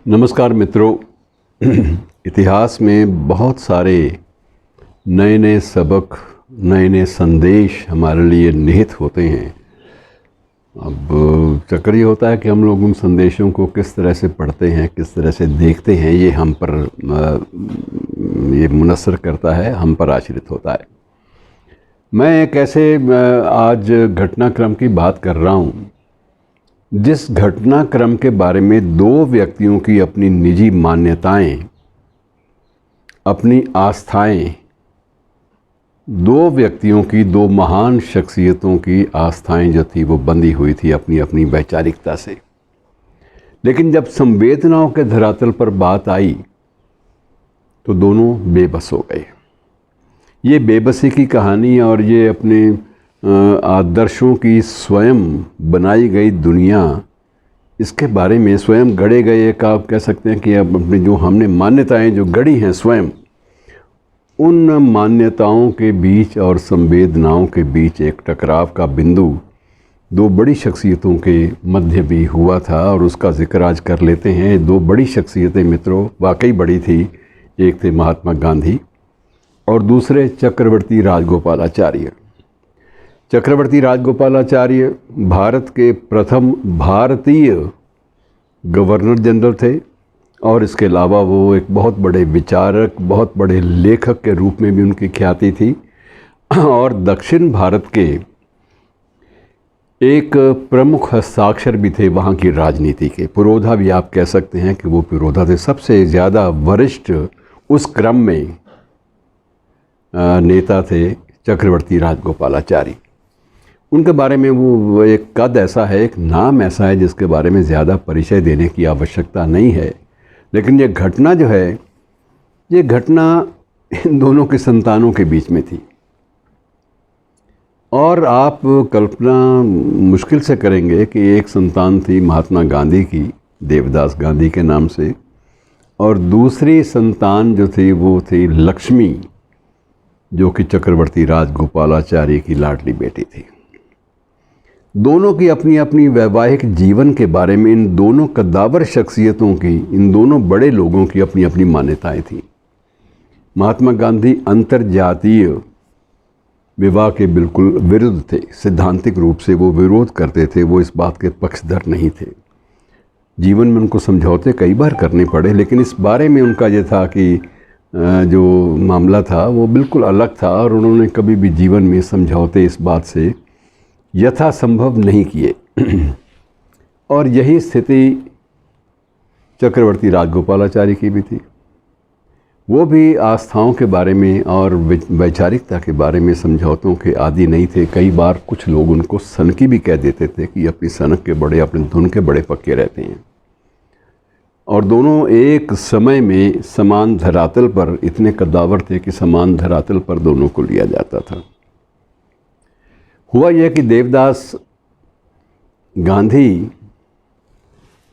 नमस्कार मित्रों। इतिहास में बहुत सारे नए नए सबक, नए नए संदेश हमारे लिए निहित होते हैं। अब चक्कर ये होता है कि हम लोग उन संदेशों को किस तरह से पढ़ते हैं, किस तरह से देखते हैं, ये हम पर ये मुनस्सर करता है, हम पर आश्रित होता है। मैं एक ऐसे आज घटनाक्रम की बात कर रहा हूँ जिस घटनाक्रम के बारे में दो व्यक्तियों की अपनी निजी मान्यताएं, अपनी आस्थाएं, दो व्यक्तियों की, दो महान शख्सियतों की आस्थाएं जो थी वो बंधी हुई थी अपनी अपनी वैचारिकता से। लेकिन जब संवेदनाओं के धरातल पर बात आई तो दोनों बेबस हो गए। ये बेबसी की कहानी और ये अपने आदर्शों की स्वयं बनाई गई दुनिया, इसके बारे में स्वयं गढ़े गए, एक आप कह सकते हैं कि अब अपनी जो हमने मान्यताएं जो गढ़ी हैं स्वयं, उन मान्यताओं के बीच और संवेदनाओं के बीच एक टकराव का बिंदु दो बड़ी शख्सियतों के मध्य भी हुआ था और उसका जिक्र आज कर लेते हैं। दो बड़ी शख्सियतें मित्रों वाकई बड़ी थी। एक थे महात्मा गांधी और दूसरे चक्रवर्ती राजगोपालाचार्य। चक्रवर्ती राजगोपालाचार्य भारत के प्रथम भारतीय गवर्नर जनरल थे और इसके अलावा वो एक बहुत बड़े विचारक, बहुत बड़े लेखक के रूप में भी उनकी ख्याति थी और दक्षिण भारत के एक प्रमुख हस्ताक्षर भी थे वहाँ की राजनीति के। पुरोधा भी आप कह सकते हैं कि वो पुरोधा थे। सबसे ज़्यादा वरिष्ठ उस क्रम में नेता थे चक्रवर्ती राजगोपालाचारी। उनके बारे में वो एक कद ऐसा है, एक नाम ऐसा है जिसके बारे में ज़्यादा परिचय देने की आवश्यकता नहीं है। लेकिन ये घटना जो है, ये घटना इन दोनों की संतानों के बीच में थी और आप कल्पना मुश्किल से करेंगे कि एक संतान थी महात्मा गांधी की, देवदास गांधी के नाम से, और दूसरी संतान जो थी वो थी लक्ष्मी, जो कि चक्रवर्ती राजगोपालाचार्य की लाडली बेटी थी। दोनों की अपनी अपनी वैवाहिक जीवन के बारे में इन दोनों कद्दावर शख्सियतों की, इन दोनों बड़े लोगों की अपनी अपनी मान्यताएं थीं। महात्मा गांधी अंतर्जातीय विवाह के बिल्कुल विरुद्ध थे। सिद्धांतिक रूप से वो विरोध करते थे, वो इस बात के पक्षधर नहीं थे। जीवन में उनको समझौते कई बार करने पड़े, लेकिन इस बारे में उनका ये था कि जो मामला था वो बिल्कुल अलग था और उन्होंने कभी भी जीवन में समझौते इस बात से यथासंभव नहीं किए। और यही स्थिति चक्रवर्ती राजगोपालाचारी की भी थी। वो भी आस्थाओं के बारे में और वैचारिकता के बारे में समझौतों के आदी नहीं थे। कई बार कुछ लोग उनको सनकी भी कह देते थे कि अपनी सनक के बड़े, अपने धुन के बड़े पक्के रहते हैं। और दोनों एक समय में समान धरातल पर इतने कद्दावर थे कि समान धरातल पर दोनों को लिया जाता था। हुआ यह कि देवदास गांधी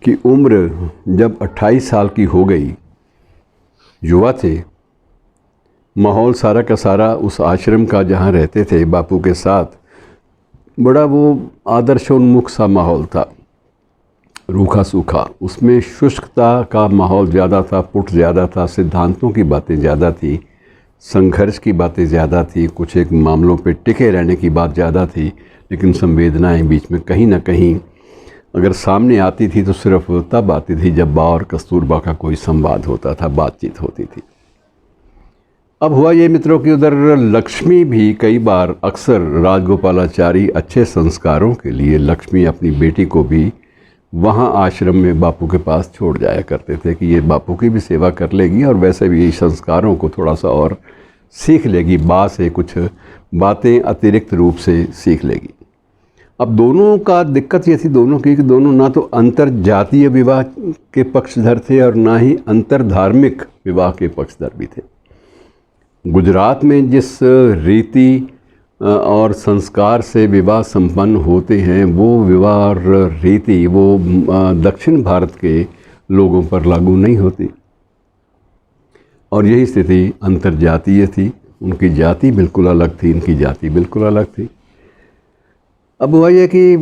की उम्र जब 28 साल की हो गई, युवा थे, माहौल सारा का सारा उस आश्रम का जहाँ रहते थे बापू के साथ, बड़ा वो आदर्शोन्मुख सा माहौल था, रूखा सूखा। उसमें शुष्कता का माहौल ज़्यादा था, पुट ज़्यादा था, सिद्धांतों की बातें ज़्यादा थी, संघर्ष की बातें ज़्यादा थी, कुछ एक मामलों पे टिके रहने की बात ज़्यादा थी। लेकिन संवेदनाएं बीच में कहीं ना कहीं अगर सामने आती थी तो सिर्फ तब आती थी जब बा और कस्तूरबा का कोई संवाद होता था, बातचीत होती थी। अब हुआ ये मित्रों कि उधर लक्ष्मी भी कई बार, अक्सर राजगोपालाचारी अच्छे संस्कारों के लिए लक्ष्मी अपनी बेटी को भी वहाँ आश्रम में बापू के पास छोड़ जाया करते थे कि ये बापू की भी सेवा कर लेगी और वैसे भी संस्कारों को थोड़ा सा और सीख लेगी, बा से कुछ बातें अतिरिक्त रूप से सीख लेगी। अब दोनों का दिक्कत ये थी दोनों की कि दोनों ना तो अंतर्जातीय विवाह के पक्षधर थे और ना ही अंतर्धार्मिक विवाह के पक्षधर भी थे। गुजरात में जिस रीति और संस्कार से विवाह संपन्न होते हैं, वो विवाह और रीति वो दक्षिण भारत के लोगों पर लागू नहीं होती। और यही स्थिति अंतर्जातीय थी। उनकी जाति बिल्कुल अलग थी, इनकी जाति बिल्कुल अलग थी। अब हुआ ये कि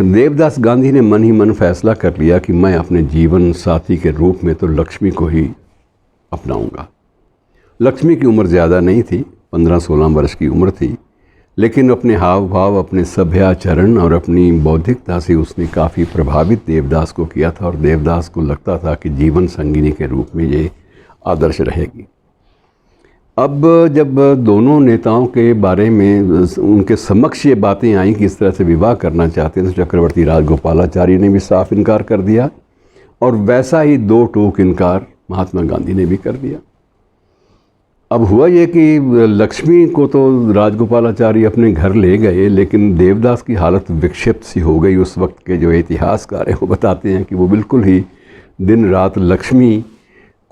देवदास गांधी ने मन ही मन फैसला कर लिया कि मैं अपने जीवन साथी के रूप में तो लक्ष्मी को ही अपनाऊंगा। लक्ष्मी की उम्र ज़्यादा नहीं थी, 15-16 वर्ष की उम्र थी, लेकिन अपने हाव भाव, अपने सभ्याचरण और अपनी बौद्धिकता से उसने काफ़ी प्रभावित देवदास को किया था और देवदास को लगता था कि जीवन संगिनी के रूप में ये आदर्श रहेगी। अब जब दोनों नेताओं के बारे में उनके समक्ष ये बातें आई कि इस तरह से विवाह करना चाहते हैं, तो चक्रवर्ती राजगोपालाचारी ने भी साफ इनकार कर दिया और वैसा ही दो टूक इनकार महात्मा गांधी ने भी कर दिया। अब हुआ ये कि लक्ष्मी को तो राजगोपालाचारी अपने घर ले गए, लेकिन देवदास की हालत विक्षिप्त सी हो गई। उस वक्त के जो इतिहासकार हैं वो बताते हैं कि वो बिल्कुल ही दिन रात लक्ष्मी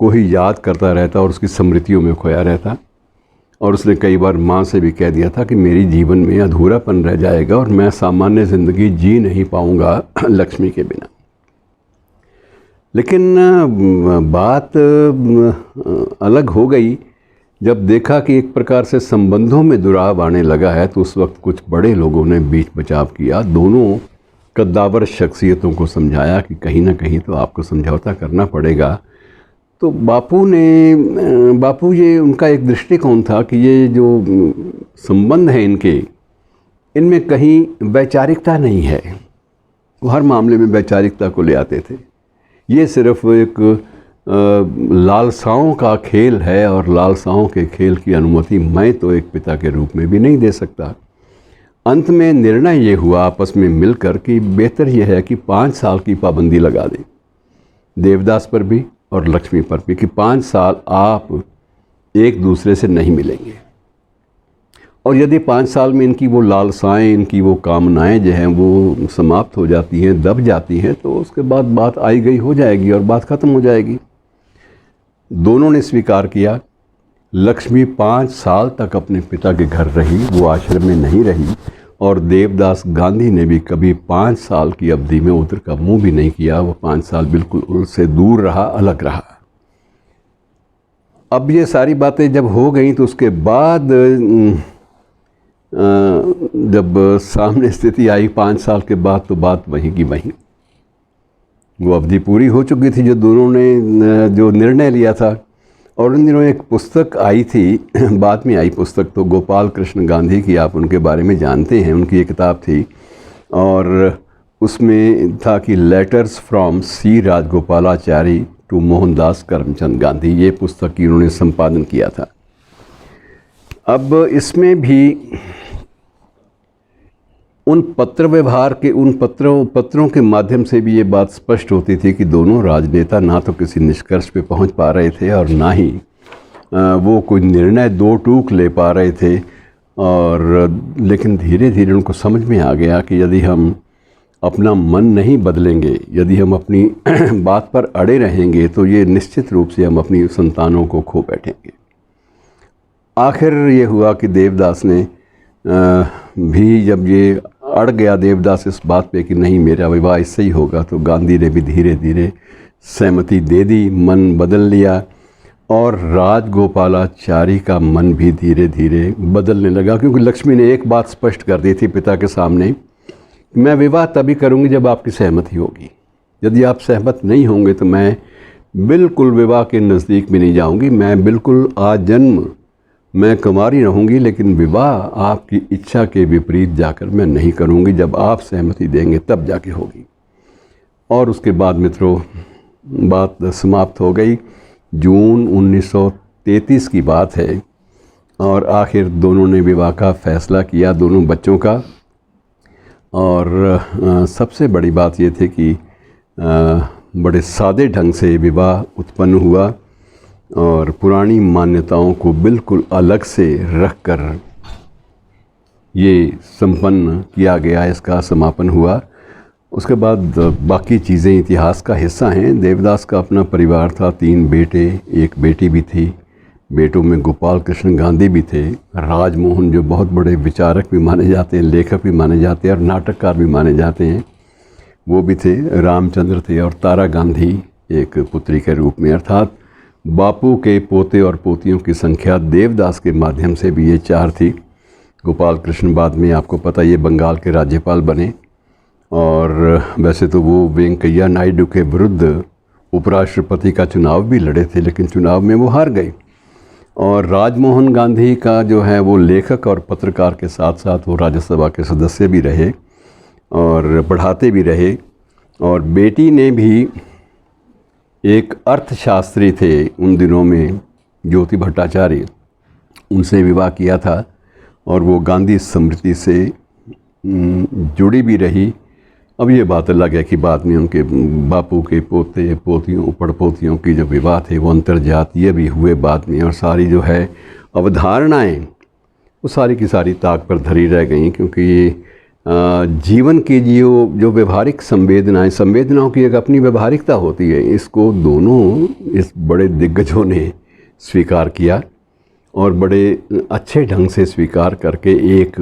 को ही याद करता रहता और उसकी स्मृतियों में खोया रहता। और उसने कई बार माँ से भी कह दिया था कि मेरी जीवन में अधूरापन रह जाएगा और मैं सामान्य ज़िंदगी जी नहीं पाऊँगा लक्ष्मी के बिना। लेकिन बात अलग हो गई जब देखा कि एक प्रकार से संबंधों में दुराव आने लगा है। तो उस वक्त कुछ बड़े लोगों ने बीच बचाव किया, दोनों कद्दावर शख्सियतों को समझाया कि कहीं ना कहीं तो आपको समझौता करना पड़ेगा। तो बापू ये उनका एक दृष्टिकोण था कि ये जो संबंध हैं इनमें कहीं वैचारिकता नहीं है। वो हर मामले में वैचारिकता को ले आते थे। ये सिर्फ एक लालसाओं का खेल है और लालसाओं के खेल की अनुमति मैं तो एक पिता के रूप में भी नहीं दे सकता। अंत में निर्णय ये हुआ आपस में मिलकर कि बेहतर यह है कि 5 साल की पाबंदी लगा दें, देवदास पर भी और लक्ष्मी पर भी, कि 5 साल आप एक दूसरे से नहीं मिलेंगे। और यदि 5 साल में इनकी वो लालसाएं, इनकी वो कामनाएं जो हैं वो समाप्त हो जाती हैं, दब जाती हैं, तो उसके बाद बात आई गई हो जाएगी और बात ख़त्म हो जाएगी। दोनों ने स्वीकार किया। लक्ष्मी 5 साल तक अपने पिता के घर रही, वो आश्रम में नहीं रही। और देवदास गांधी ने भी कभी 5 साल की अवधि में उधर का मुंह भी नहीं किया। वो 5 साल बिल्कुल उससे दूर रहा, अलग रहा। अब ये सारी बातें जब हो गई तो उसके बाद जब सामने स्थिति आई 5 साल के बाद, तो बात वहीं की वहीं, वो अवधि पूरी हो चुकी थी जो दोनों ने जो निर्णय लिया था। और उन दिनों एक पुस्तक आई थी, बाद में आई पुस्तक, तो गोपाल कृष्ण गांधी की, आप उनके बारे में जानते हैं, उनकी एक किताब थी और उसमें था कि letters from C Rajagopalachari to Mohandas Karamchand Gandhi. ये पुस्तक की उन्होंने संपादन किया था। अब इसमें भी उन पत्र व्यवहार के उन पत्रों के माध्यम से भी ये बात स्पष्ट होती थी कि दोनों राजनेता ना तो किसी निष्कर्ष पे पहुंच पा रहे थे और ना ही वो कोई निर्णय दो टूक ले पा रहे थे। और लेकिन धीरे धीरे उनको समझ में आ गया कि यदि हम अपना मन नहीं बदलेंगे, यदि हम अपनी बात पर अड़े रहेंगे, तो ये निश्चित रूप से हम अपनी संतानों को खो बैठेंगे। आखिर ये हुआ कि देवदास ने भी, जब ये अड़ गया देवदास इस बात पे कि नहीं मेरा विवाह इससे ही होगा, तो गांधी ने भी धीरे धीरे सहमति दे दी, मन बदल लिया। और राजगोपालाचारी का मन भी धीरे धीरे बदलने लगा, क्योंकि लक्ष्मी ने एक बात स्पष्ट कर दी थी पिता के सामने, मैं विवाह तभी करूंगी जब आपकी सहमति होगी। यदि आप सहमत नहीं होंगे तो मैं बिल्कुल विवाह के नज़दीक भी नहीं जाऊंगी। मैं बिल्कुल आजन्म मैं कुंवारी रहूंगी, लेकिन विवाह आपकी इच्छा के विपरीत जाकर मैं नहीं करूंगी। जब आप सहमति देंगे तब जाके होगी। और उसके बाद मित्रों बात समाप्त हो गई। जून 1933 की बात है और आखिर दोनों ने विवाह का फैसला किया, दोनों बच्चों का। और सबसे बड़ी बात ये थी कि बड़े सादे ढंग से विवाह उत्पन्न हुआ और पुरानी मान्यताओं को बिल्कुल अलग से रखकर ये संपन्न किया गया, इसका समापन हुआ। उसके बाद बाकी चीज़ें इतिहास का हिस्सा हैं। देवदास का अपना परिवार था, 3 बेटे, 1 बेटी भी थी। बेटों में गोपाल कृष्ण गांधी भी थे, राजमोहन जो बहुत बड़े विचारक भी माने जाते हैं, लेखक भी माने जाते हैं और नाटककार भी माने जाते हैं, वो भी थे। रामचंद्र थे और तारा गांधी एक पुत्री के रूप में। अर्थात बापू के पोते और पोतियों की संख्या देवदास के माध्यम से भी ये 4 थी। गोपाल कृष्ण बाद में आपको पता ये बंगाल के राज्यपाल बने, और वैसे तो वो वेंकैया नायडू के विरुद्ध उपराष्ट्रपति का चुनाव भी लड़े थे, लेकिन चुनाव में वो हार गए। और राजमोहन गांधी का जो है वो लेखक और पत्रकार के साथ साथ वो राज्यसभा के सदस्य भी रहे और पढ़ाते भी रहे। और बेटी ने भी एक अर्थशास्त्री थे उन दिनों में, ज्योति भट्टाचार्य, उनसे विवाह किया था और वो गांधी स्मृति से जुड़ी भी रही। अब ये बात अलग है कि बाद में उनके बापू के पोते पोतियों पड़पोतियों की जो विवाह थे वो अंतर्जातीय भी हुए बाद में, और सारी जो है अवधारणाएं वो सारी की सारी ताक पर धरी रह गई, क्योंकि जीवन की जो व्यवहारिक संवेदनाओं की एक अपनी व्यवहारिकता होती है, इसको दोनों इस बड़े दिग्गजों ने स्वीकार किया और बड़े अच्छे ढंग से स्वीकार करके एक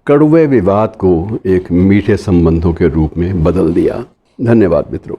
कड़वे विवाद को एक मीठे संबंधों के रूप में बदल दिया। धन्यवाद मित्रों।